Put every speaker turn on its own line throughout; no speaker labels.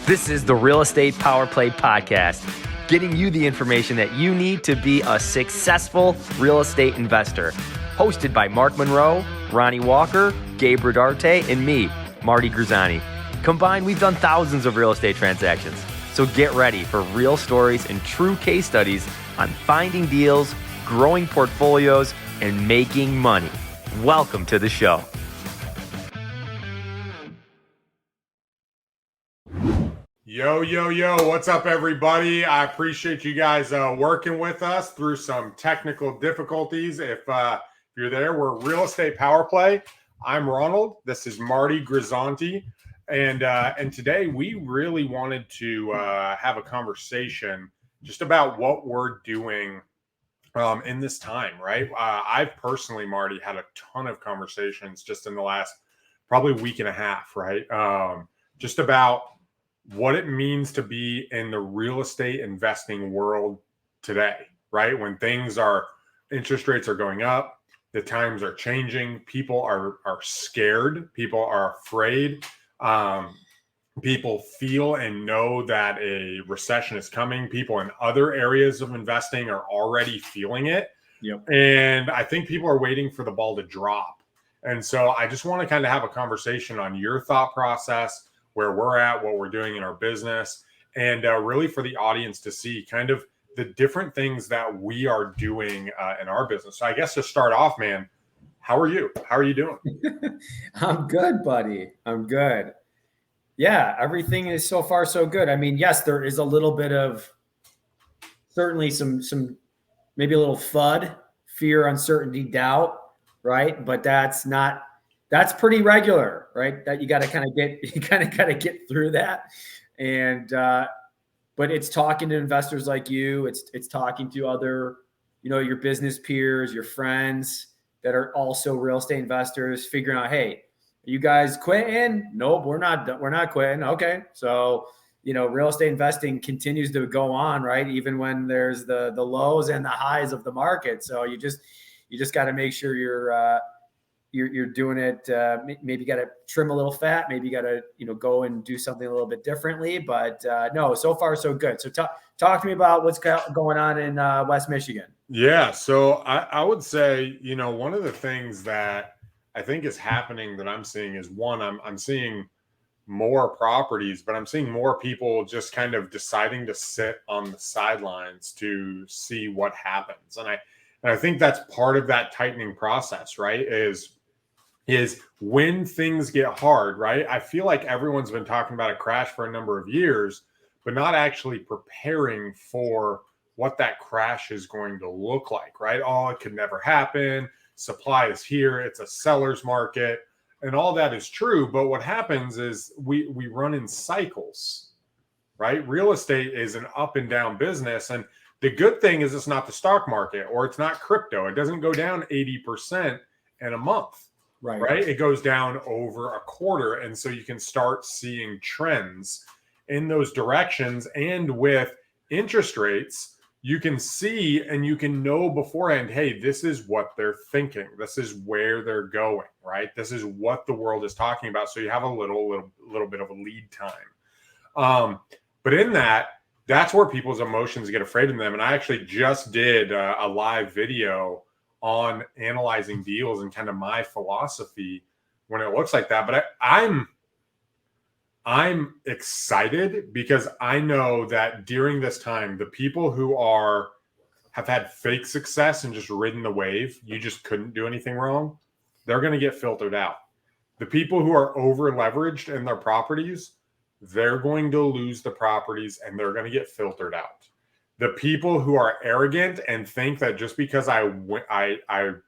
This is the Real Estate Power Play Podcast, getting you the information that you need to be a successful real estate investor. Hosted by Mark Monroe, Ronald Walker, Gabe Rodarte, and me, Marty Grizzanti. Combined, we've done thousands of real estate transactions. So get ready for real stories and true case studies on finding deals, growing portfolios, and making money. Welcome to the show.
Yo, what's up, everybody? I appreciate you guys working with us through some technical difficulties. If you're there, we're Real Estate Power Play. I'm Ronald. This is Marty Grizzanti. And today we really wanted to have a conversation just about what we're doing in this time, right? I've personally, Marty, had a ton of conversations just in the last probably week and a half, right? Just about what it means to be in the real estate investing world today, right? When interest rates are going up, the times are changing, people are scared, people are afraid, people feel and know that a recession is coming. People in other areas of investing are already feeling it.
Yep.
And I think people are waiting for the ball to drop. And so I just want to kind of have a conversation on your thought process, where we're at, what we're doing in our business, and really for the audience to see kind of the different things that we are doing in our business. So I guess to start off, man, how are you? How are you doing?
I'm good, buddy. I'm good. Yeah, everything is so far so good. I mean, yes, there is a little bit of certainly some maybe a little FUD, fear, uncertainty, doubt, right? But that's pretty regular, right? That you got to get through that. And, but it's talking to investors like you, it's talking to other, your business peers, your friends that are also real estate investors, figuring out, hey, are you guys quitting? Nope, we're not quitting. Okay. So, real estate investing continues to go on, right? Even when there's the lows and the highs of the market. So you just got to make sure you're doing it. Maybe you got to trim a little fat. Maybe you got to, go and do something a little bit differently. But no, so far so good. So talk to me about what's going on in West Michigan.
Yeah. So I would say, one of the things that I think is happening that I'm seeing is one, I'm seeing more properties, but I'm seeing more people just kind of deciding to sit on the sidelines to see what happens. And I think that's part of that tightening process, right? Is when things get hard, right? I feel like everyone's been talking about a crash for a number of years, but not actually preparing for what that crash is going to look like, right? Oh, it could never happen. Supply is here. It's a seller's market. And all that is true. But what happens is we run in cycles, right? Real estate is an up and down business. And the good thing is it's not the stock market or it's not crypto. It doesn't go down 80% in a month, right? It goes down over a quarter. And so you can start seeing trends in those directions. And with interest rates, you can see and you can know beforehand, hey, this is what they're thinking. This is where they're going, right? This is what the world is talking about. So you have a little bit of a lead time. But in that's where people's emotions get afraid of them. And I actually just did a live video on analyzing deals and kind of my philosophy when it looks like that. But I'm excited because I know that during this time, the people who have had fake success and just ridden the wave, you just couldn't do anything wrong, they're going to get filtered out. The people who are over leveraged in their properties, they're going to lose the properties and they're going to get filtered out. The people who are arrogant and think that just because I win, or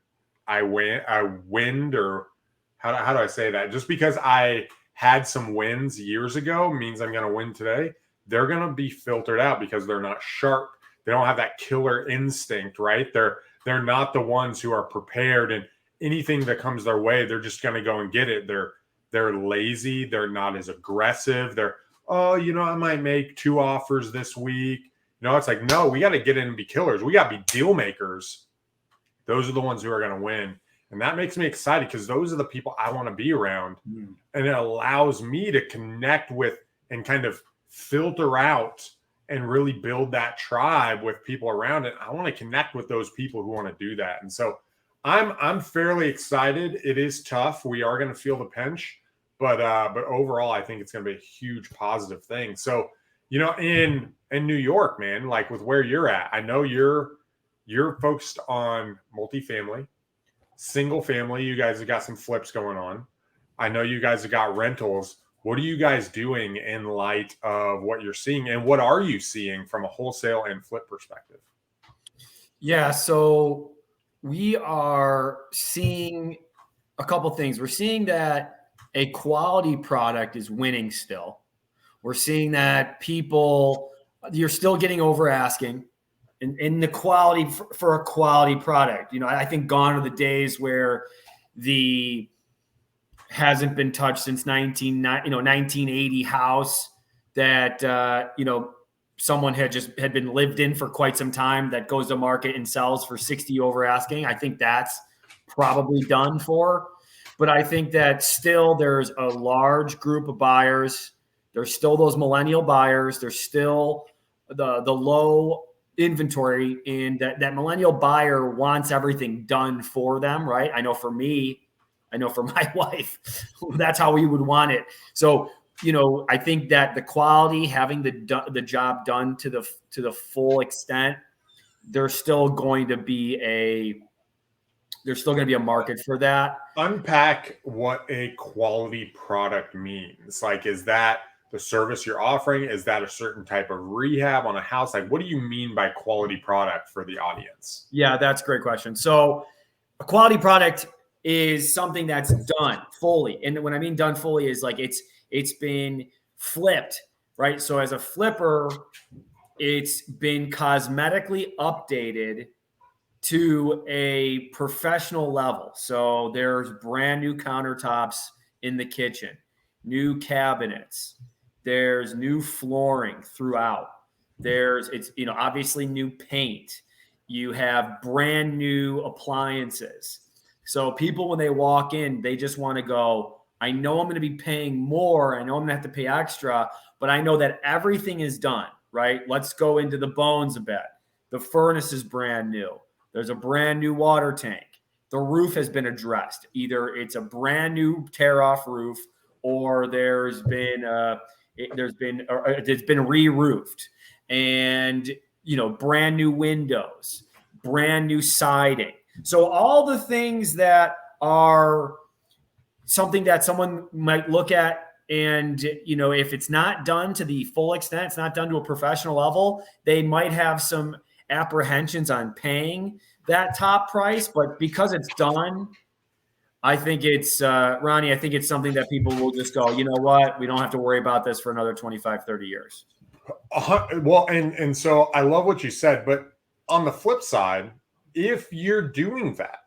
how do I say that? Just because I had some wins years ago means I'm going to win today. They're going to be filtered out because they're not sharp. They don't have that killer instinct, right? They're not the ones who are prepared, and anything that comes their way, they're just going to go and get it. They're lazy. They're not as aggressive. I might make 2 offers this week. It's like, no, we got to get in and be killers. We got to be deal makers. Those are the ones who are going to win. And that makes me excited because those are the people I want to be around. And it allows me to connect with and kind of filter out and really build that tribe with people around it. I want to connect with those people who want to do that. And so I'm fairly excited. It is tough. We are going to feel the pinch, but overall, I think it's going to be a huge positive thing. So, in New York, man, like with where you're at, I know you're focused on multifamily, single family. You guys have got some flips going on. I know you guys have got rentals. What are you guys doing in light of what you're seeing, and what are you seeing from a wholesale and flip perspective?
Yeah, so we are seeing a couple things. We're seeing that a quality product is winning still. We're seeing that you're still getting over asking in the quality for a quality product. I think gone are the days where the hasn't been touched since 1980 house that, someone had been lived in for quite some time that goes to market and sells for 60 over asking. I think that's probably done for, but I think that still there's a large group of buyers. There's still those millennial buyers. There's still the low inventory, and that millennial buyer wants everything done for them, right? I know for me, I know for my wife, that's how we would want it. So, I think that the quality, having the job done to the full extent, there's still going to be a market for that.
Unpack what a quality product means. Like, is that the service you're offering? Is that a certain type of rehab on a house? Like, what do you mean by quality product for the audience?
Yeah, that's a great question. So a quality product is something that's done fully. And when I mean done fully is like it's been flipped, right? So as a flipper, it's been cosmetically updated to a professional level. So there's brand new countertops in the kitchen, new cabinets, there's new flooring throughout. It's obviously new paint. You have brand new appliances. So people, when they walk in, they just want to go, I know I'm going to be paying more. I know I'm going to have to pay extra, but I know that everything is done, right? Let's go into the bones a bit. The furnace is brand new. There's a brand new water tank. The roof has been addressed. Either it's a brand new tear-off roof, or it's been re-roofed, and brand new windows, brand new siding. So all the things that are something that someone might look at, and if it's not done to the full extent, it's not done to a professional level, they might have some apprehensions on paying that top price. But because it's done, I think it's Ronnie, I think it's something that people will just go, you know what, we don't have to worry about this for another 25, 30 years.
Well, and so I love what you said, but on the flip side, if you're doing that,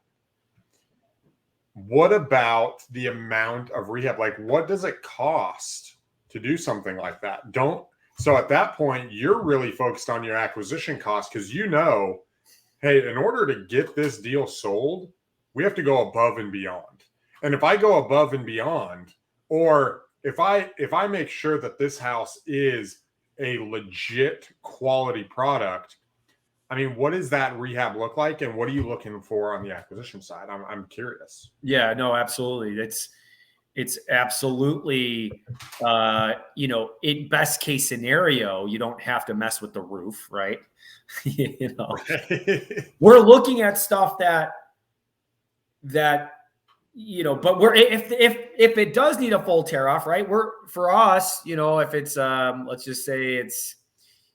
what about the amount of rehab? Like, what does it cost to do something like that? So at that point, you're really focused on your acquisition cost, because hey, in order to get this deal sold, we have to go above and beyond. And if I go above and beyond, or if I make sure that this house is a legit quality product, I mean, what does that rehab look like, and what are you looking for on the acquisition side? I'm curious.
Yeah, no, absolutely. It's absolutely, in best case scenario, you don't have to mess with the roof, right? We're looking at stuff that, but if it does need a full tear off, right? For us, if it's, let's just say it's,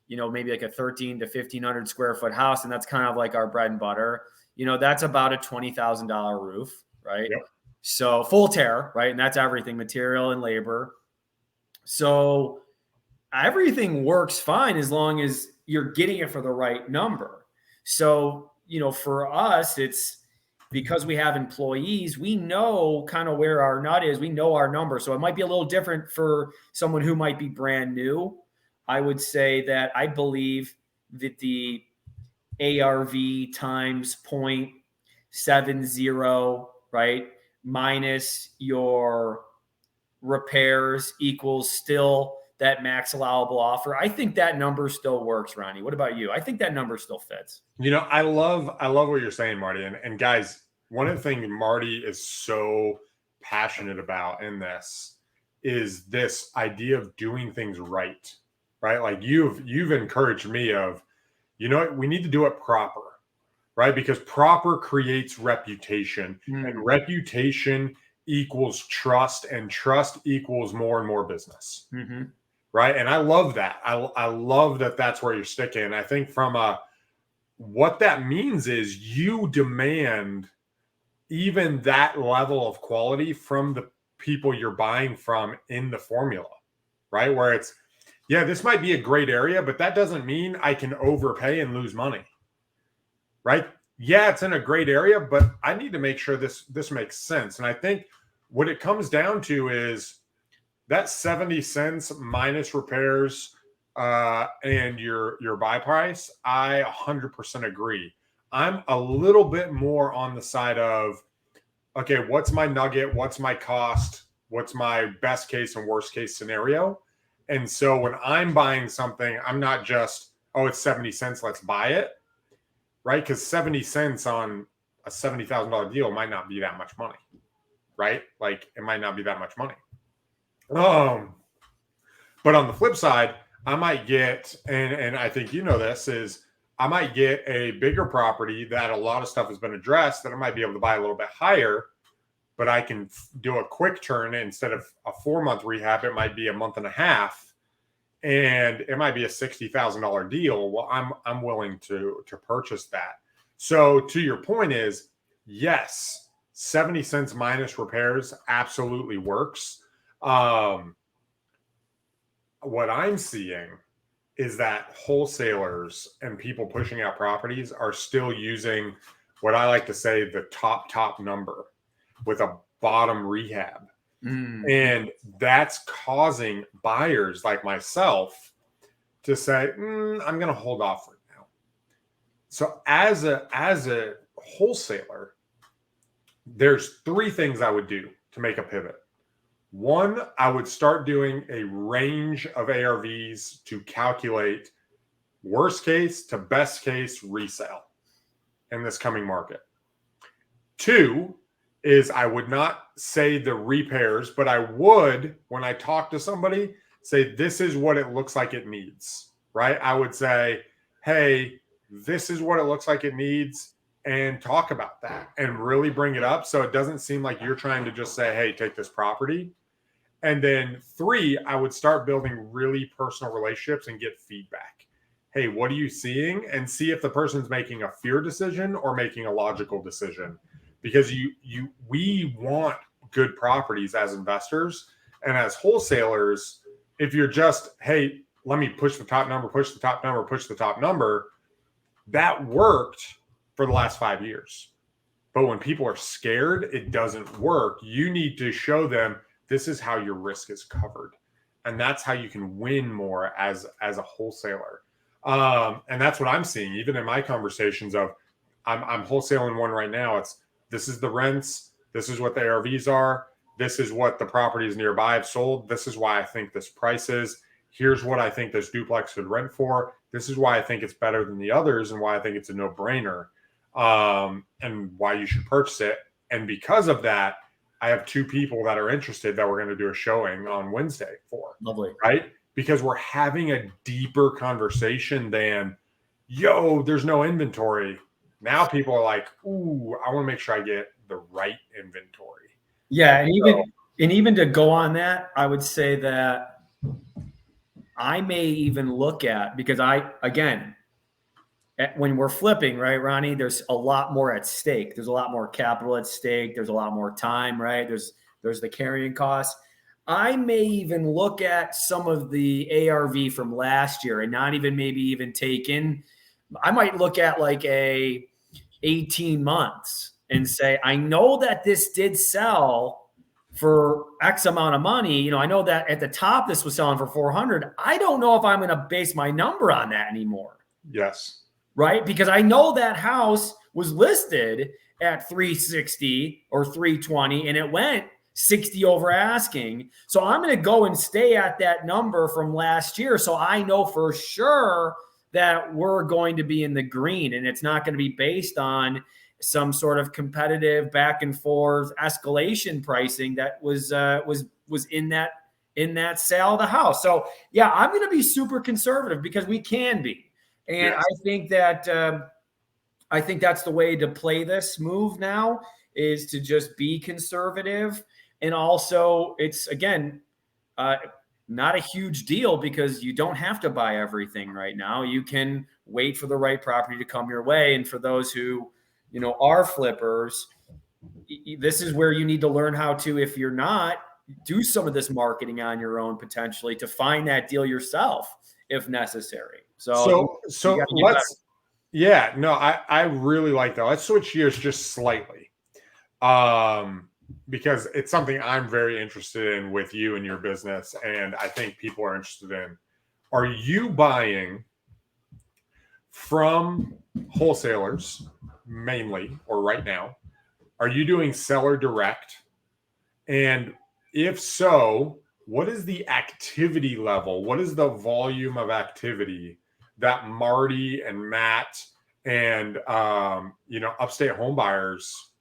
maybe like a 13 to 1,500 square foot house, and that's kind of like our bread and butter, that's about a $20,000 roof, right?
Yep.
So full tear, right? And that's everything, material and labor. So everything works fine as long as you're getting it for the right number. So, for us, it's because we have employees, we know kind of where our nut is. We know our number. So it might be a little different for someone who might be brand new. I would say that I believe that the ARV times 0.70, right, minus your repairs equals still that max allowable offer. I think that number still works, Ronnie. What about you? I think that number still fits.
I love what you're saying, Marty. And guys, one of the things Marty is so passionate about in this is this idea of doing things right? Like you've encouraged me of, we need to do it proper, right? Because proper creates reputation, and reputation equals trust, and trust equals more and more business. Right. And I love that. I love that that's where you're sticking. And I think what that means is you demand even that level of quality from the people you're buying from in the formula, right? Where it's, yeah, this might be a great area, but that doesn't mean I can overpay and lose money, right? Yeah, it's in a great area, but I need to make sure this makes sense. And I think what it comes down to is that 70 cents minus repairs and your buy price. I 100% agree. I'm a little bit more on the side of, okay, what's my nugget? What's my cost? What's my best case and worst case scenario? And so when I'm buying something, I'm not just, oh, it's 70 cents, let's buy it, right? Because 70 cents on a $70,000 deal might not be that much money, right? Like it might not be that much money. But on the flip side, I might get, and I think this is, I might get a bigger property that a lot of stuff has been addressed that I might be able to buy a little bit higher, but I can do a quick turn. Instead of a 4-month rehab, it might be a month and a half, and it might be a $60,000 deal. Well, I'm willing to purchase that. So to your point is, yes, 70 cents minus repairs absolutely works. What I'm seeing is that wholesalers and people pushing out properties are still using what I like to say the top number with a bottom rehab. And that's causing buyers like myself to say, I'm going to hold off right now. So as a wholesaler, there's 3 things I would do to make a pivot. 1, I would start doing a range of ARVs to calculate worst case to best case resale in this coming market. 2 is I would not say the repairs, but I would, when I talk to somebody, say, this is what it looks like it needs, right? I would say, hey, this is what it looks like it needs, and talk about that and really bring it up. So it doesn't seem like you're trying to just say, hey, take this property. And then 3, I would start building really personal relationships and get feedback. Hey, what are you seeing? And see if the person's making a fear decision or making a logical decision. Because we want good properties as investors and as wholesalers. If you're just, hey, let me push the top number, push the top number, push the top number, that worked for the last 5 years. But when people are scared, it doesn't work. You need to show them this is how your risk is covered. And that's how you can win more as a wholesaler. And that's what I'm seeing, even in my conversations of I'm wholesaling one right now. This is the rents. This is what the ARVs are. This is what the properties nearby have sold. This is why I think this price is. Here's what I think this duplex could rent for. This is why I think it's better than the others and why I think it's a no-brainer, and why you should purchase it. And because of that, I have 2 people that are interested that we're going to do a showing on Wednesday for.
Lovely.
Right? Because we're having a deeper conversation than, yo, there's no inventory. Now people are like, ooh, I want to make sure I get the right inventory.
Yeah. And even to go on that, I would say that I may even look at, because when we're flipping, right, Ronnie, there's a lot more at stake. There's a lot more capital at stake. There's a lot more time, right? There's the carrying costs. I may even look at some of the ARV from last year and not even take in. I might look at like a 18 months and say, I know that this did sell for X amount of money. I know that at the top, this was selling for 400. I don't know if I'm going to base my number on that anymore.
Yes.
Right? Because I know that house was listed at 360 or 320 and it went 60 over asking. So I'm going to go and stay at that number from last year. So I know for sure that we're going to be in the green, and it's not going to be based on some sort of competitive back and forth escalation pricing that was in that sale of the house. So yeah, I'm going to be super conservative because we can be. And
Yes.
I think that's the way to play this move now, is to just be conservative. And also, it's, again, not a huge deal because you don't have to buy everything right now. You can wait for the right property to come your way. And for those who, are flippers, this is where you need to learn how to, if you're not, do some of this marketing on your own potentially to find that deal yourself if necessary. So
let's, I really like that. Let's switch gears just slightly. Because it's something I'm very interested in with you and your business. And I think people are interested in. Are you buying from wholesalers mainly, or right now? Are you doing seller direct? And if so, what is the activity level? What is the volume of activity that Marty and Matt and, upstate home buyers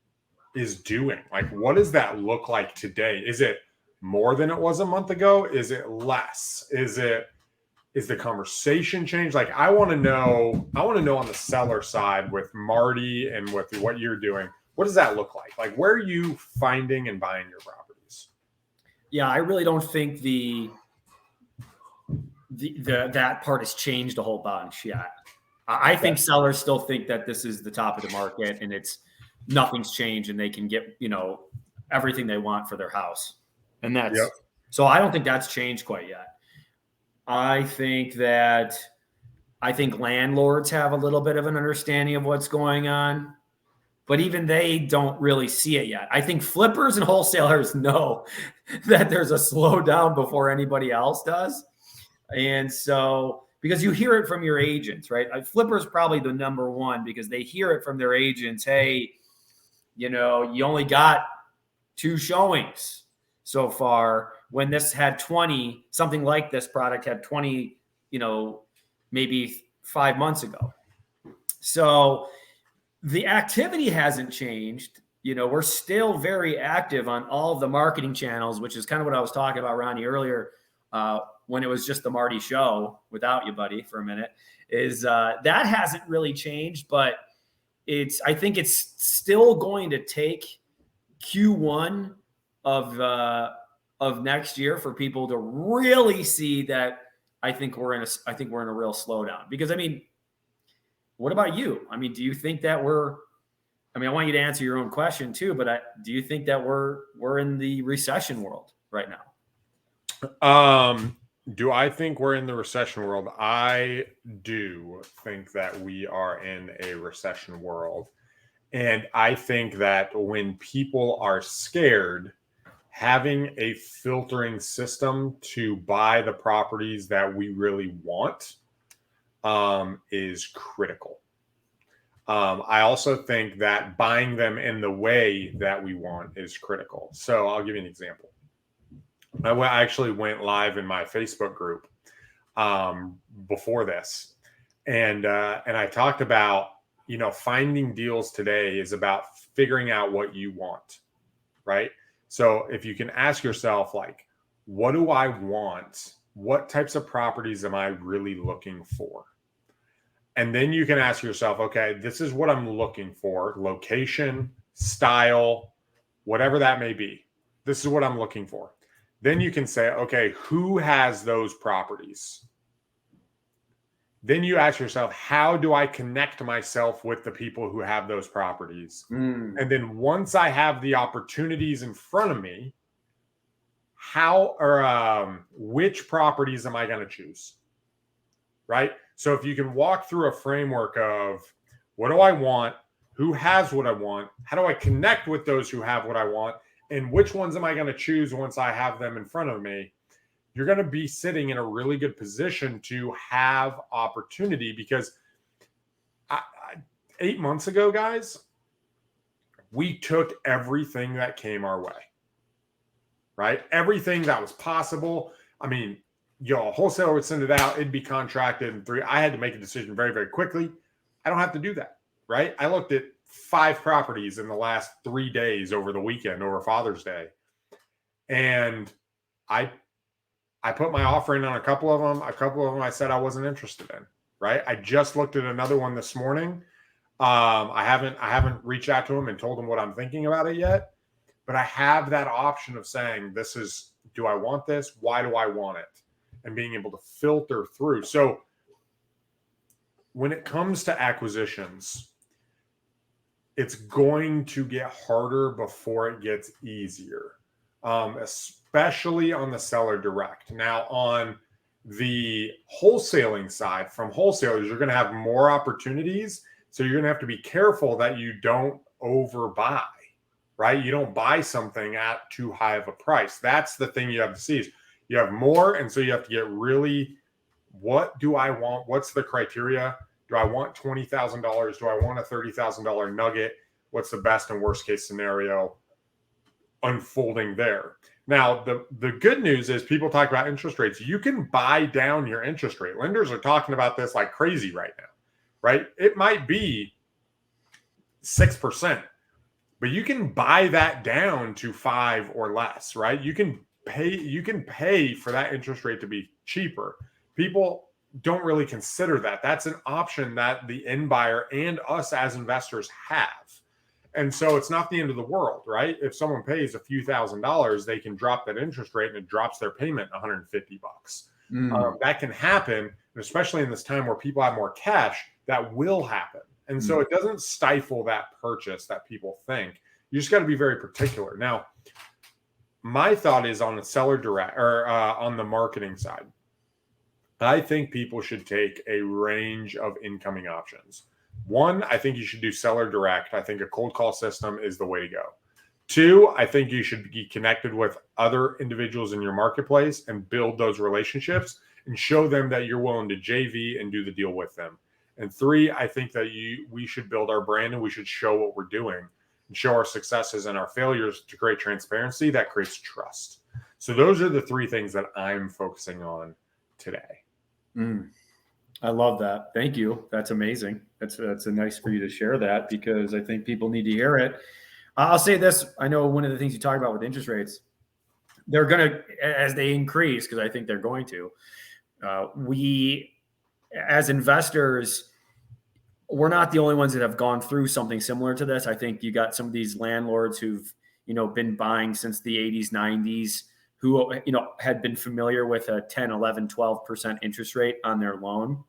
is doing? Like, what does that look like today? Is it more than it was a month ago? Is it less? Is the conversation changed? Like, I want to know on the seller side with Marty and with what you're doing, what does that look like? Like, where are you finding and buying your properties?
Yeah, I really don't think that part has changed a whole bunch yet. I think sellers still think that this is the top of the market and nothing's changed and they can get, everything they want for their house. And so I don't think that's changed quite yet. I think landlords have a little bit of an understanding of what's going on, but even they don't really see it yet. I think flippers and wholesalers know that there's a slowdown before anybody else does. And so, because you hear it from your agents, right? Flippers probably the number one because they hear it from their agents. Hey, you only got 2 showings so far, when this had 20, something like this product had 20, maybe 5 months ago. So the activity hasn't changed. We're still very active on all of the marketing channels, which is kind of what I was talking about, Ronnie, earlier, when it was just the Marty show without you, buddy, for a minute, is that hasn't really changed, but I think it's still going to take Q1 of next year for people to really see that. I think we're in a real slowdown, because what about you? Do you think that I want you to answer your own question too, but do you think that we're in the recession world right now?
Do I think we're in the recession world? I do think that we are in a recession world. And I think that when people are scared, having a filtering system to buy the properties that we really want is critical. I also think that buying them in the way that we want is critical. So I'll give you an example. I actually went live in my Facebook group before this, and I talked about, finding deals today is about figuring out what you want, right? So if you can ask yourself, like, what do I want? What types of properties am I really looking for? And then you can ask yourself, okay, this is what I'm looking for: location, style, whatever that may be. This is what I'm looking for. Then you can say, okay, who has those properties? Then you ask yourself, how do I connect myself with the people who have those properties? And then once I have the opportunities in front of me, which properties am I going to choose? Right? So if you can walk through a framework of, what do I want? Who has what I want? How do I connect with those who have what I want? And which ones am I going to choose once I have them in front of me? You're going to be sitting in a really good position to have opportunity, because 8 months ago, guys, we took everything that came our way. right? Everything that was possible. I mean, a wholesaler would send it out. It'd be contracted in 3. I had to make a decision very, very quickly. I don't have to do that, right? I looked at 5 properties in the last 3 days over the weekend, over Father's Day. And I put my offer in on a couple of them. A couple of them I said I wasn't interested in, right? I just looked at another one this morning. I haven't reached out to him and told him what I'm thinking about it yet, but I have that option of saying, do I want this? Why do I want it? And being able to filter through. So when it comes to acquisitions, it's going to get harder before it gets easier, especially on the seller direct. Now, on the wholesaling side, from wholesalers, you're going to have more opportunities. So you're going to have to be careful that you don't overbuy, right? You don't buy something at too high of a price. That's the thing you have to see is you have more. And so you have to get really, what do I want? What's the criteria? Do I want $20,000? Do I want a $30,000 nugget? What's the best and worst case scenario unfolding there? Now, the good news is people talk about interest rates. You can buy down your interest rate. Lenders are talking about this like crazy right now, right? It might be 6%, but you can buy that down to 5 or less, right? You can pay for that interest rate to be cheaper. People don't really consider that. That's an option that the end buyer and us as investors have. And so it's not the end of the world, right? If someone pays a few $1,000s, they can drop that interest rate and it drops their payment $150. That can happen, and especially in this time where people have more cash, that will happen. And so it doesn't stifle that purchase that people think. You just got to be very particular. Now, my thought is on the seller direct or on the marketing side. I think people should take a range of incoming options. 1, I think you should do seller direct. I think a cold call system is the way to go. 2, I think you should be connected with other individuals in your marketplace and build those relationships and show them that you're willing to JV and do the deal with them. And 3, I think that we should build our brand and we should show what we're doing and show our successes and our failures to create transparency that creates trust. So those are the 3 things that I'm focusing on today.
I love that. Thank you. That's amazing. That's a nice for you to share that because I think people need to hear it. I'll say this. I know one of the things you talk about with interest rates, they're going to, as they increase, because I think they're going to, we as investors, we're not the only ones that have gone through something similar to this. I think you got some of these landlords who've, been buying since the 80s, 90s, who, had been familiar with a 10, 11, 12% interest rate on their loan.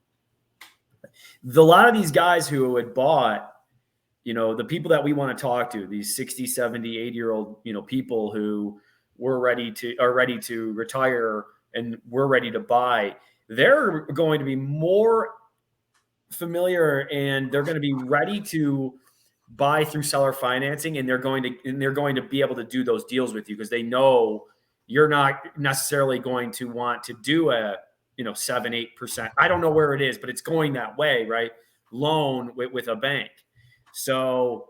A lot of these guys who had bought, the people that we want to talk to, these 60, 70, 80-year-old, people who are ready to retire and we're ready to buy, they're going to be more familiar and they're going to be ready to buy through seller financing, and they're going to be able to do those deals with you because they know you're not necessarily going to want to do a 7-8%. I don't know where it is, but it's going that way, right? Loan with a bank. So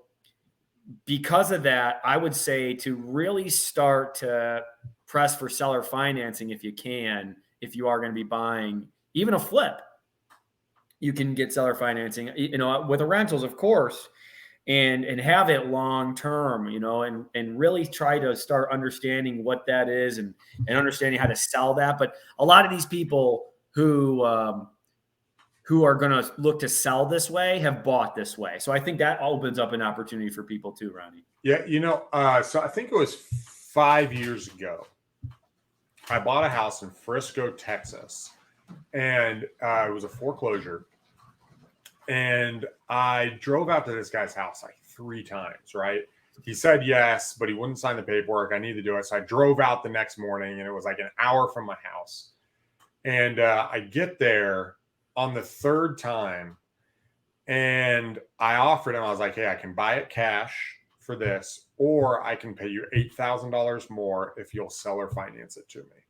because of that, I would say to really start to press for seller financing if you can, if you are going to be buying even a flip, you can get seller financing, with the rentals, of course, and have it long term, and really try to start understanding what that is and understanding how to sell that. But a lot of these people who are going to look to sell this way have bought this way. So I think that opens up an opportunity for people too, Ronnie.
Yeah. So I think it was 5 years ago, I bought a house in Frisco, Texas, and it was a foreclosure. And I drove out to this guy's house like 3 times, right? He said yes, but he wouldn't sign the paperwork. I need to do it. So I drove out the next morning, and it was like an hour from my house. And I get there on the 3rd time, and I offered him, I was like, hey, I can buy it cash for this, or I can pay you $8,000 more if you'll seller finance it to me.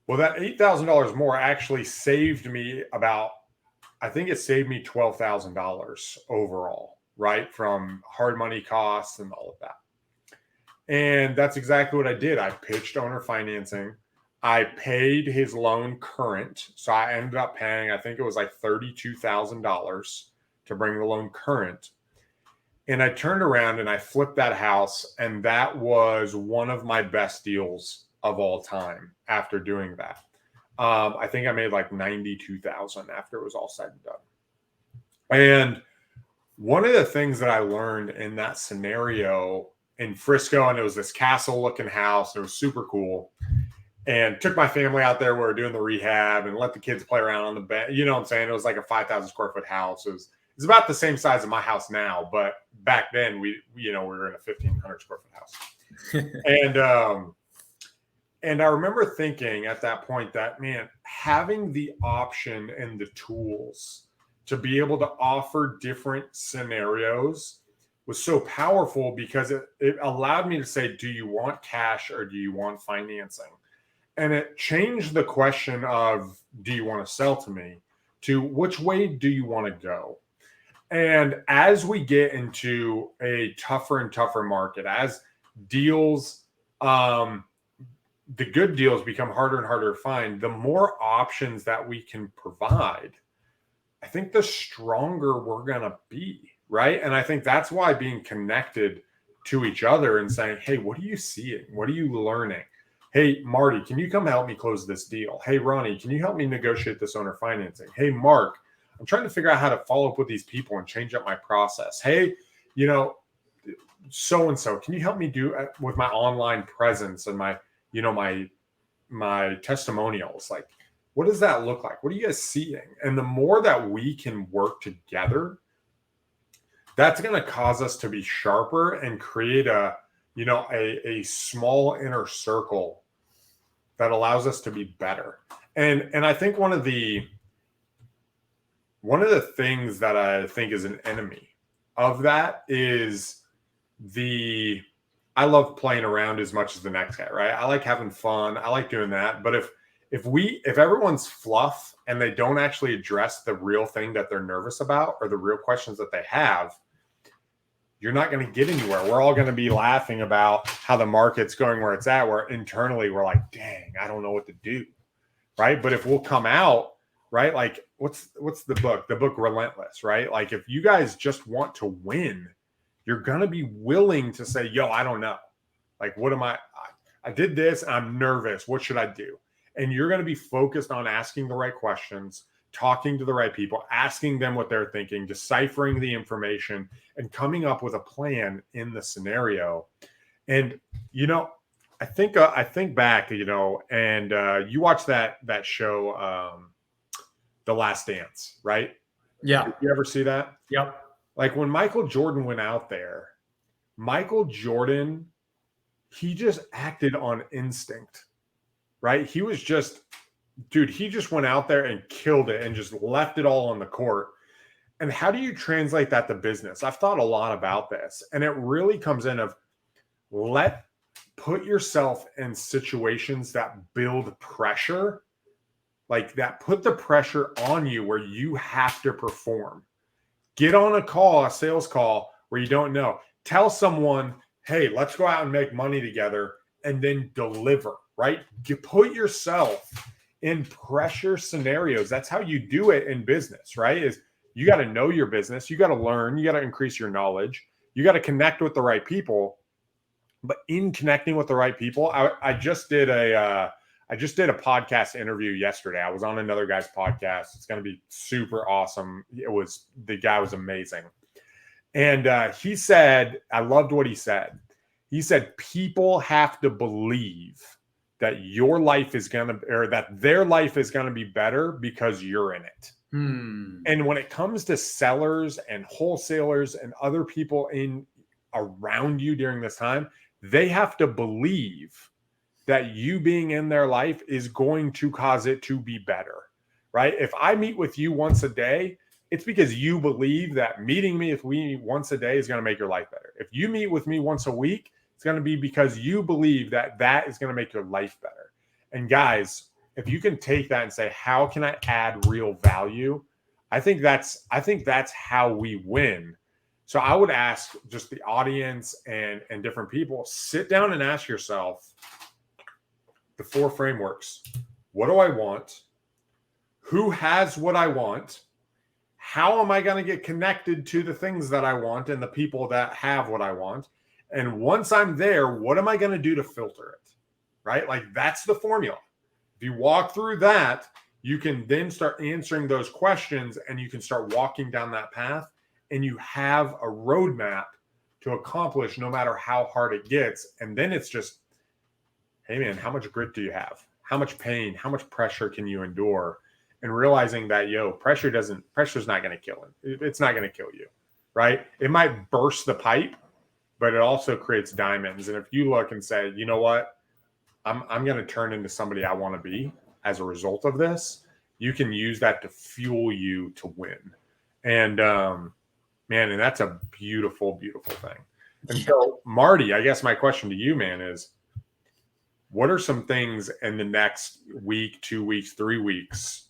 Well, that $8,000 more actually saved me I think it saved me $12,000 overall, right? From hard money costs and all of that. And that's exactly what I did. I pitched owner financing. I paid his loan current. So I ended up paying, I think it was like $32,000 to bring the loan current. And I turned around and I flipped that house. And that was one of my best deals of all time after doing that. I think I made like $92,000 after it was all said and done. And one of the things that I learned in that scenario in Frisco, and it was this castle looking house. It was super cool. And took my family out there. We were doing the rehab and let the kids play around on the bed. You know what I'm saying? It was like a 5,000 square foot house. It's about the same size as my house now, but back then we were in a 1,500 square foot house. And I remember thinking at that point that, man, having the option and the tools to be able to offer different scenarios was so powerful because it allowed me to say, do you want cash or do you want financing? And it changed the question of, do you want to sell to me, to which way do you want to go? And as we get into a tougher and tougher market, as deals, the good deals become harder and harder to find, the more options that we can provide, I think the stronger we're going to be, right? And I think that's why being connected to each other and saying, hey, what are you seeing? What are you learning? Hey, Marty, can you come help me close this deal? Hey, Ronnie, can you help me negotiate this owner financing? Hey, Mark, I'm trying to figure out how to follow up with these people and change up my process. Hey, so-and-so, can you help me do with my online presence and my testimonials? Like, what does that look like? What are you guys seeing? And the more that we can work together, that's going to cause us to be sharper and create a small inner circle that allows us to be better. And I think one of the things that I think is an enemy of that is I love playing around as much as the next guy, right? I like having fun. I like doing that. But if everyone's fluff and they don't actually address the real thing that they're nervous about or the real questions that they have, you're not going to get anywhere. We're all going to be laughing about how the market's going where it's at, where internally we're like, dang, I don't know what to do. Right. But if we'll come out, right, like what's the book? The book Relentless, right? Like if you guys just want to win, you're going to be willing to say, yo, I don't know. Like, what am I did this. I'm nervous. What should I do? And you're going to be focused on asking the right questions, talking to the right people, asking them what they're thinking, deciphering the information, and coming up with a plan in the scenario. And, I think back, and you watch that show, The Last Dance, right?
Yeah.
Did you ever see that?
Yep.
Like when Michael Jordan went out there, he just acted on instinct, right? He was just, he just went out there and killed it and just left it all on the court. And how do you translate that to business? I've thought a lot about this, and it really comes in of put yourself in situations that build pressure, like that put the pressure on you where you have to perform. Get on a sales call where you don't know. Tell someone, hey, let's go out and make money together, and then deliver, right? You put yourself in pressure scenarios. That's how you do it in business, right? Is you got to know your business. You got to learn. You got to increase your knowledge. You got to connect with the right people. But in connecting with the right people, I just did a podcast interview yesterday. I was on another guy's podcast. It's going to be super awesome. The guy was amazing. And he said, I loved what he said. He said, people have to believe that your life is that their life is going to be better because you're in it. And when it comes to sellers and wholesalers and other people around you during this time, they have to believe that you being in their life is going to cause it to be better, right? If I meet with you once a day, it's because you believe that meeting me once a day is going to make your life better. If you meet with me once a week, it's going to be because you believe that is going to make your life better. And guys, if you can take that and say, how can I add real value? I think that's how we win. So I would ask just the audience and different people, sit down and ask yourself the 4 frameworks. What do I want? Who has what I want? How am I going to get connected to the things that I want and the people that have what I want? And once I'm there, what am I going to do to filter it? Right? Like, that's the formula. If you walk through that, you can then start answering those questions and you can start walking down that path, and you have a roadmap to accomplish no matter how hard it gets. And then it's just, hey man, how much grit do you have? How much pain, how much pressure can you endure? And realizing that, pressure's not going to kill him. It's not going to kill you, right? It might burst the pipe, but it also creates diamonds. And if you look and say, you know what, I'm going to turn into somebody I want to be as a result of this, you can use that to fuel you to win. And man, and that's a beautiful, beautiful thing. And so, Marty, I guess my question to you, man, is what are some things in the next week, 2 weeks, 3 weeks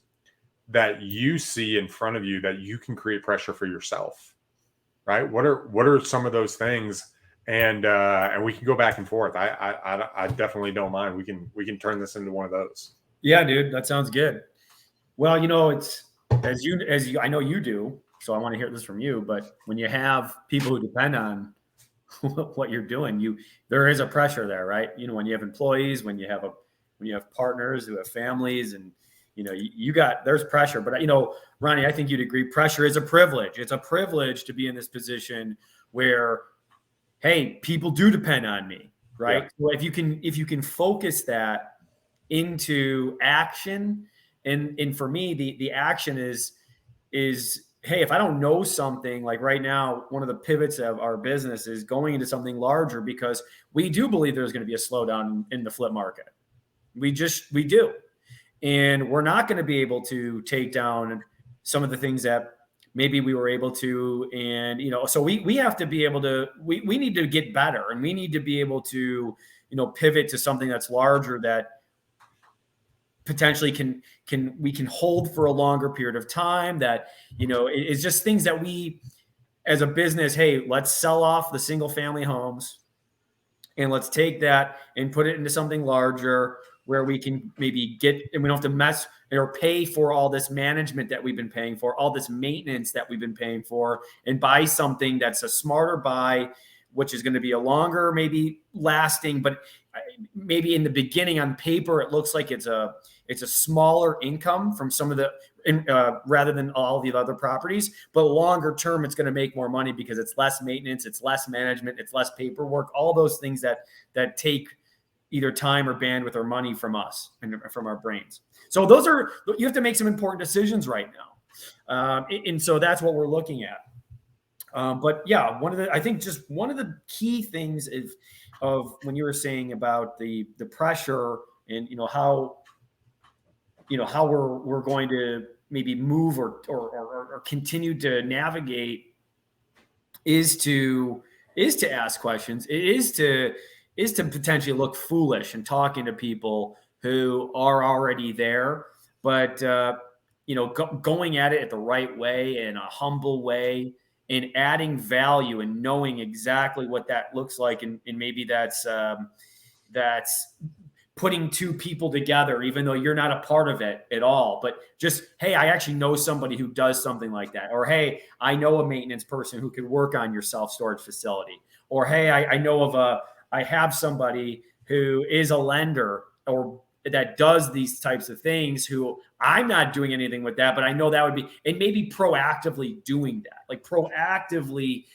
that you see in front of you that you can create pressure for yourself, right? What are some of those things? And we can go back and forth. I definitely don't mind. We can turn this into one of those.
Yeah, dude, that sounds good. Well, it's as you I know you do, so I want to hear this from you. But when you have people who depend on what you're doing, there is a pressure there, right? When you have employees, when you have partners who have families, and there's pressure. But Ronnie, I think you'd agree, pressure is a privilege. It's a privilege to be in this position where, hey, people do depend on me, right? Yeah. So if you can focus that into action, and for me, the action is, hey, if I don't know something, like right now, one of the pivots of our business is going into something larger, because we do believe there's going to be a slowdown in the flip market. We do. And we're not going to be able to take down some of the things that maybe we were able to. And, so we have to be able to, we need to get better, and we need to be able to, pivot to something that's larger, that potentially we can hold for a longer period of time, that, it's just things that we as a business, hey, let's sell off the single family homes and let's take that and put it into something larger where we can maybe and we don't have to mess or pay for all this management that we've been paying for, all this maintenance that we've been paying for, and buy something that's a smarter buy, which is going to be a longer, maybe lasting, but maybe in the beginning on paper, it looks like it's a smaller income from some of the, rather than all the other properties, but longer term, it's going to make more money because it's less maintenance, it's less management, it's less paperwork, all those things that take either time or bandwidth or money from us and from our brains. So you have to make some important decisions right now. And so that's what we're looking at. But yeah, I think just one of the key things of when you were saying about the pressure and, how we're going to maybe move or continue to navigate is to ask questions. It is to potentially look foolish and talking to people who are already there, but going at it at the right way, in a humble way, and adding value and knowing exactly what that looks like. And maybe that's putting 2 people together, even though you're not a part of it at all, but just, hey, I actually know somebody who does something like that. Or, hey, I know a maintenance person who could work on your self-storage facility. Or, hey, I have somebody who is a lender or that does these types of things, who I'm not doing anything with that, but I know that would be, and maybe proactively doing that, like proactively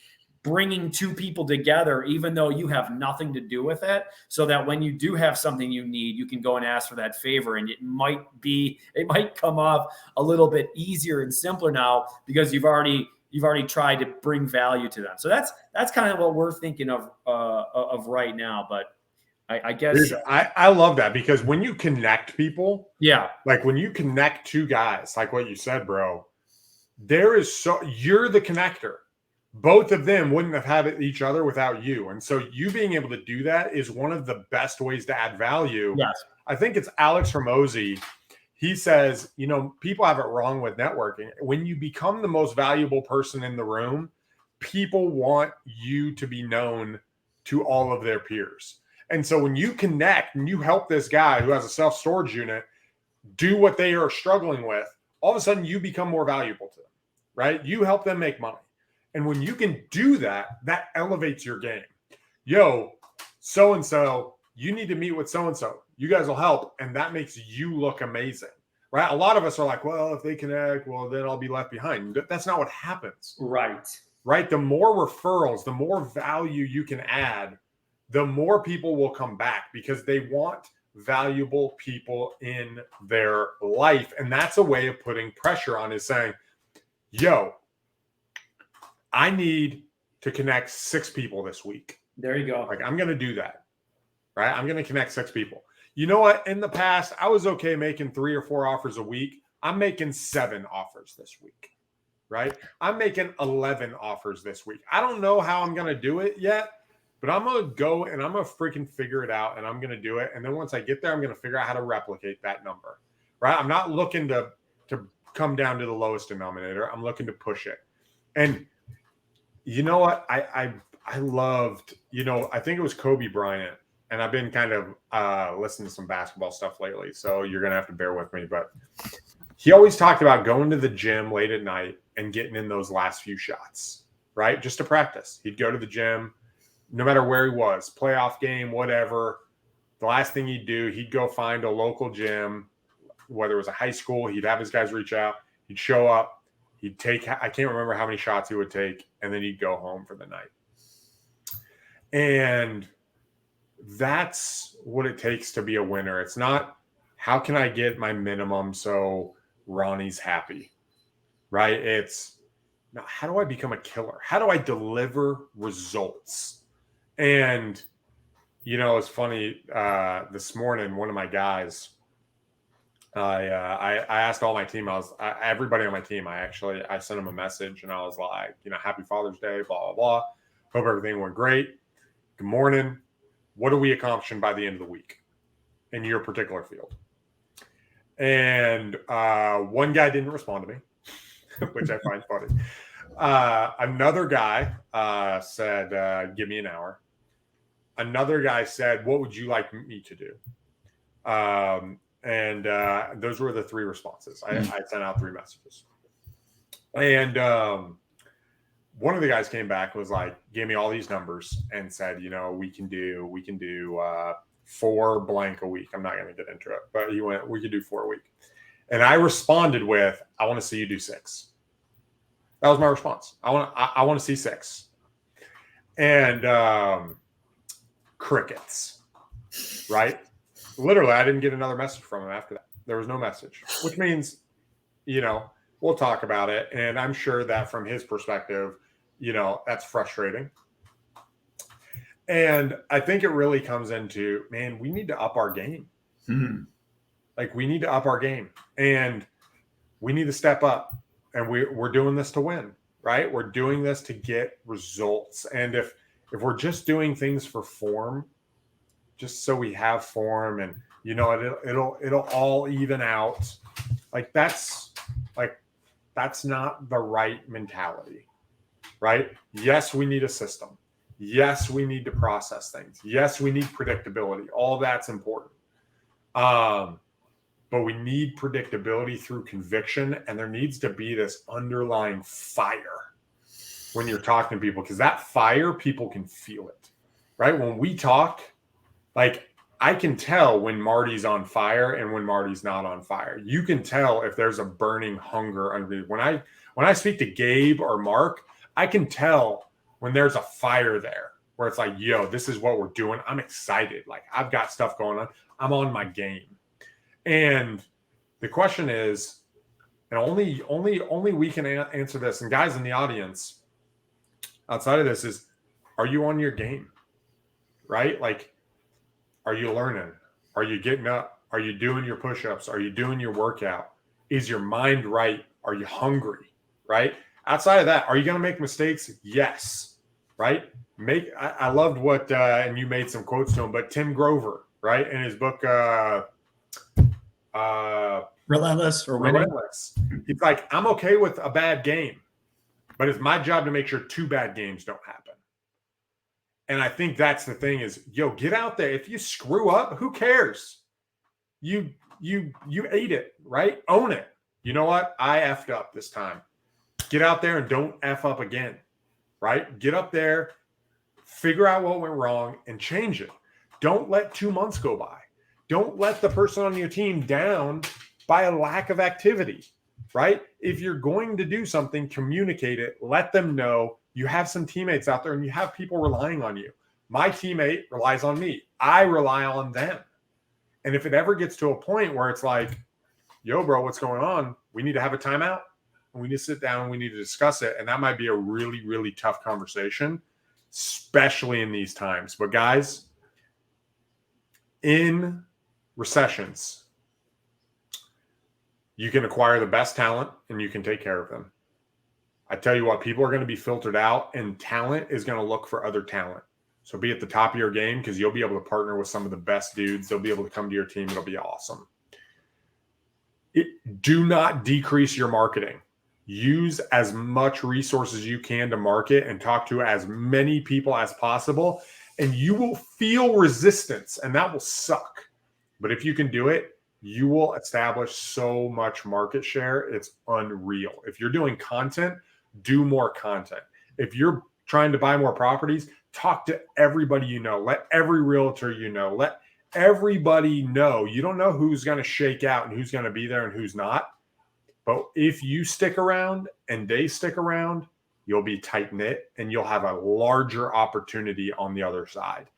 bringing 2 people together, even though you have nothing to do with it, so that when you do have something you need, you can go and ask for that favor. And it might come off a little bit easier and simpler now because you've already tried to bring value to them. So that's kind of what we're thinking of right now. But I guess
I love that, because when you connect people,
yeah,
like when you connect 2 guys, like what you said, bro, you're the connector. Both of them wouldn't have had each other without you. And so you being able to do that is one of the best ways to add value.
Yes.
I think it's Alex Hormozy. He says, people have it wrong with networking. When you become the most valuable person in the room, people want you to be known to all of their peers. And so when you connect and you help this guy who has a self-storage unit do what they are struggling with, all of a sudden you become more valuable to them, right? You help them make money. And when you can do that, that elevates your game. Yo, so-and-so, you need to meet with so-and-so. You guys will help. And that makes you look amazing, right? A lot of us are like, well, if they connect, well, then I'll be left behind. That's not what happens. Right? The more referrals, the more value you can add, the more people will come back because they want valuable people in their life. And that's a way of putting pressure on, is saying, yo, I need to connect 6 people this week.
There you go.
Like, I'm going to do that, right? I'm going to connect 6 people. You know what? In the past, I was okay making 3 or 4 offers a week. I'm making 7 offers this week, right? I'm making 11 offers this week. I don't know how I'm going to do it yet, but I'm going to go and I'm going to freaking figure it out, and I'm going to do it. And then once I get there, I'm going to figure out how to replicate that number, right? I'm not looking to come down to the lowest denominator. I'm looking to push it. And you know what? I loved, I think it was Kobe Bryant, and I've been kind of listening to some basketball stuff lately, so you're going to have to bear with me. But he always talked about going to the gym late at night and getting in those last few shots, right? Just to practice. He'd go to the gym, no matter where he was, playoff game, whatever. The last thing he'd do, he'd go find a local gym, whether it was a high school. He'd have his guys reach out. He'd show up. He'd take, I can't remember how many shots he would take, and then he'd go home for the night. And that's what it takes to be a winner. It's not, how can I get my minimum so Ronnie's happy, right? It's, now, how do I become a killer? How do I deliver results? And, it's funny, this morning, one of my guys, I asked all my team, everybody on my team, I sent them a message, and I was like, happy Father's Day, blah, blah, blah. Hope everything went great. Good morning. What are we accomplishing by the end of the week in your particular field? And one guy didn't respond to me, which I find funny. Another guy said, give me an hour. Another guy said, what would you like me to do? And those were the 3 responses. I sent out 3 messages. And one of the guys came back and was like, gave me all these numbers and said, we can do 4 blank a week. I'm not going to get into it, but he went, we could do 4 a week. And I responded with, I want to see you do 6. That was my response. I want to see 6. And crickets, right? Literally, I didn't get another message from him after that. There was no message, which means, we'll talk about it. And I'm sure that from his perspective, that's frustrating. And I think it really comes into, man, we need to up our game.
Mm-hmm.
Like, we need to up our game, and we need to step up, and we're doing this to win, right? We're doing this to get results. And if we're just doing things for form, just so we have form, and it'll all even out, that's not the right mentality, right? Yes, we need a system. Yes, we need to process things. Yes, we need predictability. All that's important. But we need predictability through conviction, and there needs to be this underlying fire when you're talking to people, because that fire, people can feel it, right? When we talk, I can tell when Marty's on fire and when Marty's not on fire. You can tell if there's a burning hunger underneath. When I speak to Gabe or Mark, I can tell when there's a fire there, where it's like, yo, this is what we're doing. I'm excited. I've got stuff going on. I'm on my game. And the question is, and only we can answer this. And guys in the audience, outside of this, is, are you on your game? Right? Are you learning? Are you getting up? Are you doing your push-ups? Are you doing your workout? Is your mind right? Are you hungry? Right? Outside of that, are you going to make mistakes? Yes. Right? I loved what, and you made some quotes to him, but Tim Grover, right? In his book,
Relentless or Winning.
Relentless. He's like, I'm okay with a bad game. but it's my job to make sure 2 bad games don't happen. And I think that's the thing is, get out there. If you screw up, who cares? You ate it, right? Own it. You know what? I effed up this time. Get out there and don't F up again, right? Get up there, figure out what went wrong, and change it. Don't let 2 months go by. Don't let the person on your team down by a lack of activity, right? If you're going to do something, communicate it. Let them know you have some teammates out there and you have people relying on you. My teammate relies on me. I rely on them. And if it ever gets to a point where it's like, yo, bro, what's going on? We need to have a timeout. And we need to sit down and we need to discuss it. And that might be a really, really tough conversation, especially in these times. But guys, in recessions, you can acquire the best talent and you can take care of them. I tell you what, people are going to be filtered out and talent is going to look for other talent. So be at the top of your game because you'll be able to partner with some of the best dudes. They'll be able to come to your team. It'll be awesome. Do not decrease your marketing. Use as much resources as you can to market and talk to as many people as possible. And you will feel resistance and that will suck. But if you can do it, you will establish so much market share. It's unreal. If you're doing content, do more content. If you're trying to buy more properties, talk to everybody you know. Let every realtor you know. Let everybody know. You don't know who's going to shake out and who's going to be there and who's not. But if you stick around and they stick around, you'll be tight-knit and you'll have a larger opportunity on the other side.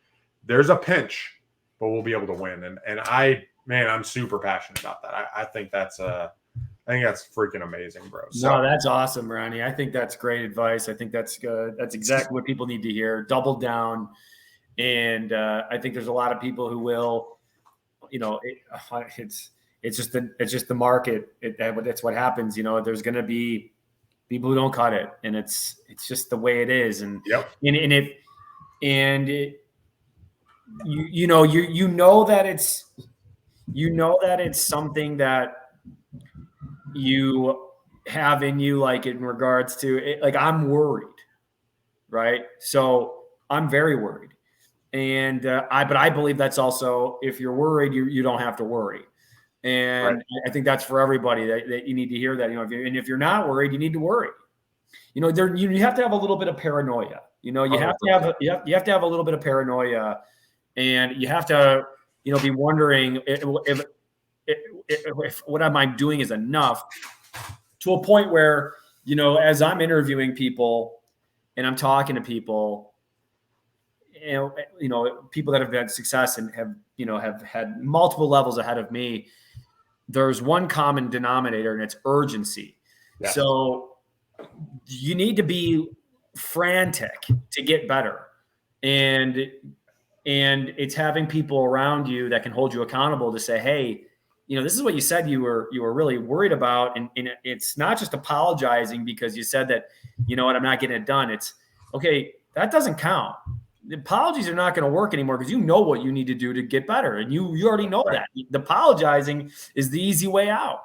There's a pinch, but we'll be able to win. And I'm super passionate about that. I think that's freaking amazing, bro. So,
no, that's awesome, Ronnie. I think that's great advice. I think that's good. That's exactly what people need to hear. Double down. And I think there's a lot of people who will, it's just the market. That's what happens. There's going to be people who don't cut it, and it's just the way it is. And
yep.
You know that it's something that you have in you, like in regards to it, like I'm worried, right? So I'm very worried. And but I believe that's also, if you're worried, you don't have to worry. And right. I think that's for everybody that you need to hear that, if you're not worried, you need to worry. You have to have a little bit of paranoia. You have to have a little bit of paranoia, and you have to, be wondering if what am I doing is enough, to a point where, as I'm interviewing people and I'm talking to people, people that have had success and have had multiple levels ahead of me, there's one common denominator, and it's urgency. Yeah. So you need to be frantic to get better. And it's having people around you that can hold you accountable to say, hey, this is what you said you were really worried about. And it's not just apologizing because you said that, I'm not getting it done. It's okay. That doesn't count. The apologies are not going to work anymore because you know what you need to do to get better. And you already know that. The apologizing is the easy way out.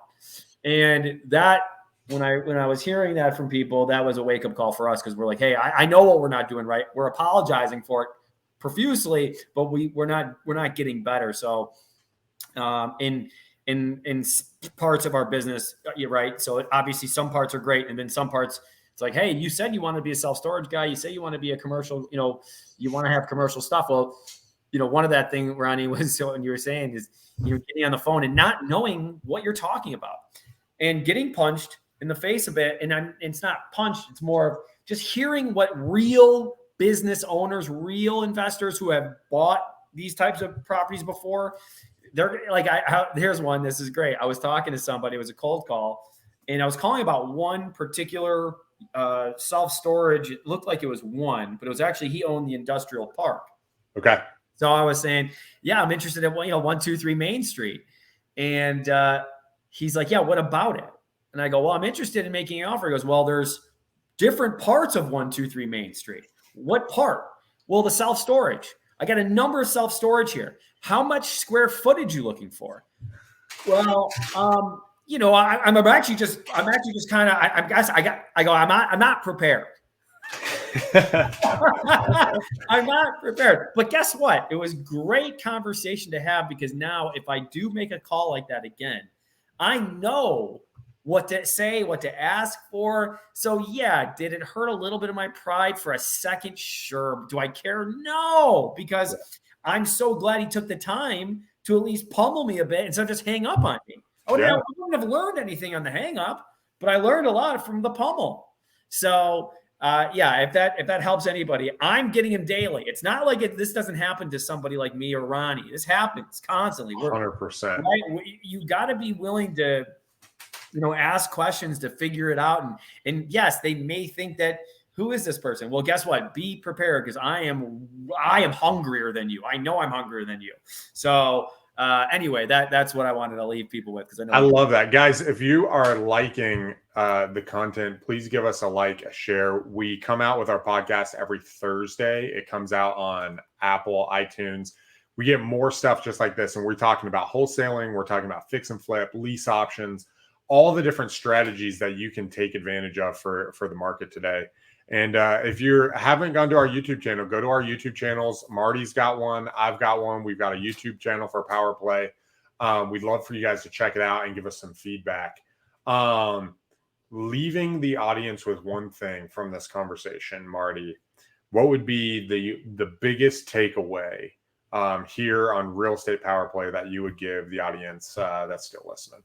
And that, when I was hearing that from people, that was a wake-up call for us, because we're like, hey, I know what we're not doing right. We're apologizing for it profusely, but we're not getting better. So in parts of our business, you're right. So obviously some parts are great, and then some parts it's like, hey, you said you want to be a self-storage guy. You say you want to be a commercial, you want to have commercial stuff. Well, one of that thing, Ronnie, was what you were saying is, getting on the phone and not knowing what you're talking about and getting punched in the face a bit. And it's not punched. It's more of just hearing what real business owners, real investors who have bought these types of properties before, they're like, here's one. This is great. I was talking to somebody. It was a cold call, and I was calling about one particular self-storage. It looked like it was one, but it was actually, he owned the industrial park.
Okay.
So I was saying, yeah, I'm interested in 123 Main Street. And he's like, yeah, what about it? And I go, well, I'm interested in making an offer. He goes, well, there's different parts of 123 Main Street. What part? Well, the self-storage. I got a number of self-storage here. How much square footage you looking for? Well, I'm actually just kind of, I'm not prepared. I'm not prepared. But guess what? It was great conversation to have, because now if I do make a call like that again, I know what to say, what to ask for. So yeah, did it hurt a little bit of my pride for a second? Sure. Do I care? No, because I'm so glad he took the time to at least pummel me a bit instead of just hang up on me. I wouldn't have learned anything on the hang up, but I learned a lot from the pummel. So if that helps anybody, I'm getting him daily. It's not like this doesn't happen to somebody like me or Ronnie. This happens constantly.
100%.
Right? You got to be willing to, ask questions to figure it out. And yes, they may think that, who is this person? Well, guess what? Be prepared, because I am hungrier than you. I know I'm hungrier than you. So anyway, that's what I wanted to leave people with, because I
love that. Guys, if you are liking the content, please give us a like, a share. We come out with our podcast every Thursday. It comes out on Apple, iTunes. We get more stuff just like this, and we're talking about wholesaling. We're talking about fix and flip, lease options, all the different strategies that you can take advantage of for the market today. And if you haven't gone to our YouTube channel, go to our YouTube channels. Marty's got one. I've got one. We've got a YouTube channel for Power Play. We'd love for you guys to check it out and give us some feedback. Leaving the audience with one thing from this conversation, Marty, what would be the biggest takeaway here on Real Estate Power Play that you would give the audience that's still listening?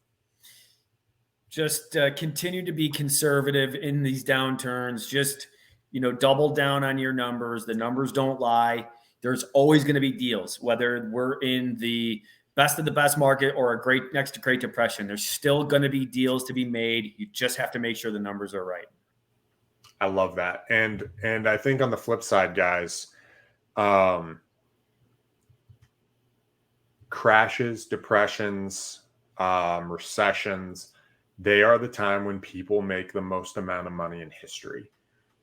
Just continue to be conservative in these downturns. Just, double down on your numbers. The numbers don't lie. There's always going to be deals, whether we're in the best of the best market or a great depression. There's still going to be deals to be made. You just have to make sure the numbers are right.
I love that. And I think on the flip side, guys, crashes, depressions, recessions, they are the time when people make the most amount of money in history.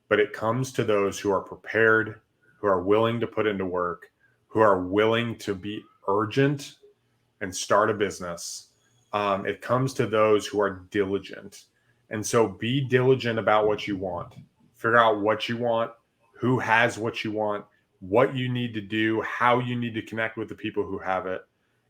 But it comes to those who are prepared, who are willing to put into work, who are willing to be urgent and start a business. It comes to those who are diligent. And so be diligent about what you want. Figure out what you want, who has what you want, what you need to do, how you need to connect with the people who have it.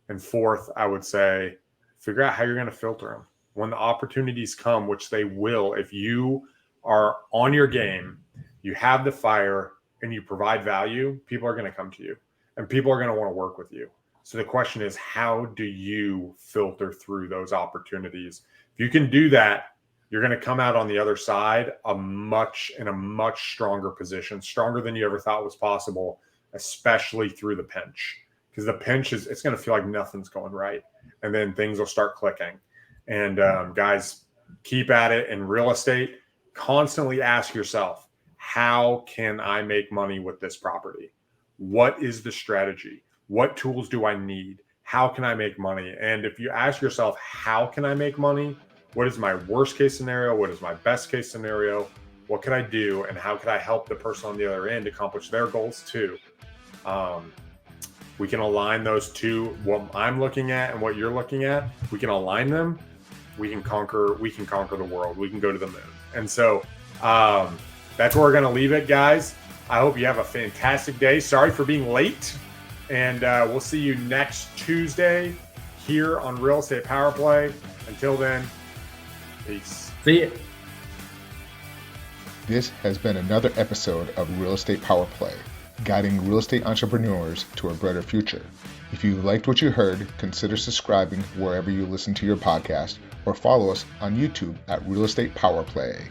And fourth, I would say, figure out how you're going to filter them. When the opportunities come, which they will, if you are on your game, you have the fire, and you provide value, people are going to come to you, and people are going to want to work with you. So the question is, how do you filter through those opportunities? If you can do that, you're going to come out on the other side in a much stronger position, stronger than you ever thought was possible, especially through the pinch. Because the pinch it's going to feel like nothing's going right, and then things will start clicking. And guys, keep at it in real estate. Constantly ask yourself, how can I make money with this property? What is the strategy? What tools do I need? How can I make money? And if you ask yourself, how can I make money? What is my worst case scenario? What is my best case scenario? What can I do? And how can I help the person on the other end accomplish their goals too? We can align those two, what I'm looking at and what you're looking at. We can align them. We can conquer the world. We can go to the moon. And so that's where we're going to leave it, guys. I hope you have a fantastic day. Sorry for being late. And we'll see you next Tuesday here on Real Estate Power Play. Until then, peace.
See you.
This has been another episode of Real Estate Power Play, guiding real estate entrepreneurs to a brighter future. If you liked what you heard, consider subscribing wherever you listen to your podcast, or follow us on YouTube at Real Estate Power Play.